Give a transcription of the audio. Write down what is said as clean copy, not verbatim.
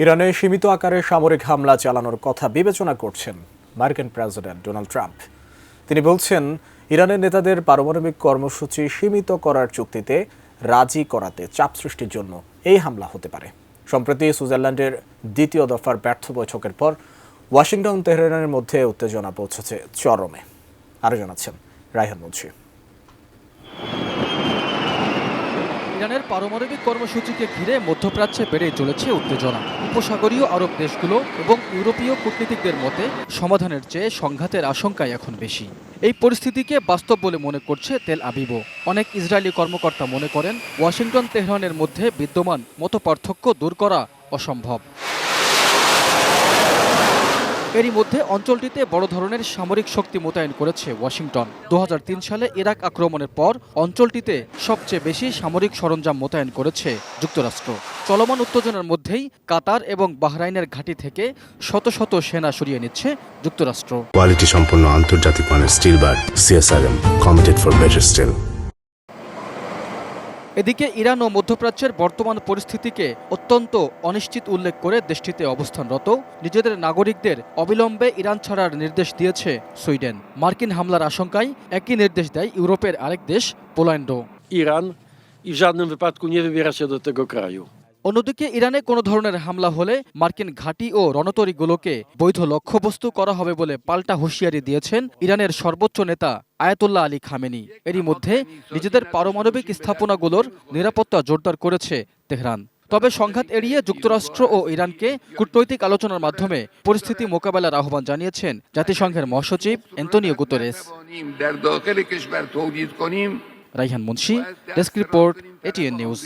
ইরানে সীমিত আকারে সামরিক হামলা চালানোর কথা বিবেচনা করছেন মার্কিন প্রেসিডেন্ট ডোনাল্ড ট্রাম্প। তিনি বলছেন, ইরানের নেতাদের পারমাণবিক কর্মসূচি সীমিত করার চুক্তিতে রাজি করাতে চাপ সৃষ্টির জন্য এই হামলা হতে পারে। সম্প্রতি সুইজারল্যান্ডের দ্বিতীয় দফার ব্যর্থ বৈঠকের পর ওয়াশিংটন তেহরানের মধ্যে উত্তেজনা পৌঁছেছে চরমে। আরও জানাচ্ছেন রায়হান মুন্সি। ইরানের পারমাণবিক কর্মসূচিকে ঘিরে মধ্যপ্রাচ্যে বেড়ে চলেছে উত্তেজনা। উপসাগরীয় আরব দেশগুলো এবং ইউরোপীয় কূটনীতিকদের মতে সমাধানের চেয়ে সংঘাতের আশঙ্কাই এখন বেশি। এই পরিস্থিতিকে বাস্তব বলে মনে করছে তেল আবিবও। অনেক ইসরায়েলি কর্মকর্তা মনে করেন, ওয়াশিংটন তেহরানের মধ্যে বিদ্যমান মতপার্থক্য দূর করা অসম্ভব। এরই মধ্যে অঞ্চলটিতে বড় ধরনের সামরিক শক্তি মোতায়েন করেছে ওয়াশিংটন। 2003 সালে ইরাক আক্রমণের পর অঞ্চলটিতে সবচেয়ে বেশি সামরিক সরঞ্জাম মোতায়েন করেছে যুক্তরাষ্ট্র। চলমান উত্তেজনার মধ্যেই কাতার এবং বাহরাইনের ঘাঁটি থেকে শত শত সেনা সরিয়ে নিচ্ছে যুক্তরাষ্ট্র। কোয়ালিটি সম্পন্ন আন্তর্জাতিক মানের still bar CSRM, committed for better still. এদিকে ইরান ও মধ্যপ্রাচ্যের বর্তমান পরিস্থিতিকে অত্যন্ত অনিশ্চিত উল্লেখ করে দেশটিতে অবস্থানরত নিজেদের নাগরিকদের অবিলম্বে ইরান ছাড়ার নির্দেশ দিয়েছে সুইডেন। মার্কিন হামলার আশঙ্কায় একই নির্দেশ দেয় ইউরোপের আরেক দেশ পোল্যান্ডও। Iran i w żadnym wypadku nie wybiera się do tego kraju. অন্যদিকে ইরানে কোনো ধরনের হামলা হলে মার্কিন ঘাঁটি ও রণতরীগুলোকে বৈধ লক্ষ্যবস্তু করা হবে বলে পাল্টা হুঁশিয়ারি দিয়েছেন ইরানের সর্বোচ্চ নেতা আয়াতুল্লাহ আলী খামেনি। এরই মধ্যে নিজেদের পারমাণবিক স্থাপনাগুলোর নিরাপত্তা জোরদার করেছে তেহরান। তবে সংঘাত এড়িয়ে যুক্তরাষ্ট্র ও ইরানকে কূটনৈতিক আলোচনার মাধ্যমে পরিস্থিতি মোকাবেলার আহ্বান জানিয়েছেন জাতিসংঘের মহাসচিব Antonio Guterres. در داخل کشور تولید کنیم Raihan Munshi, desk report, ATN news.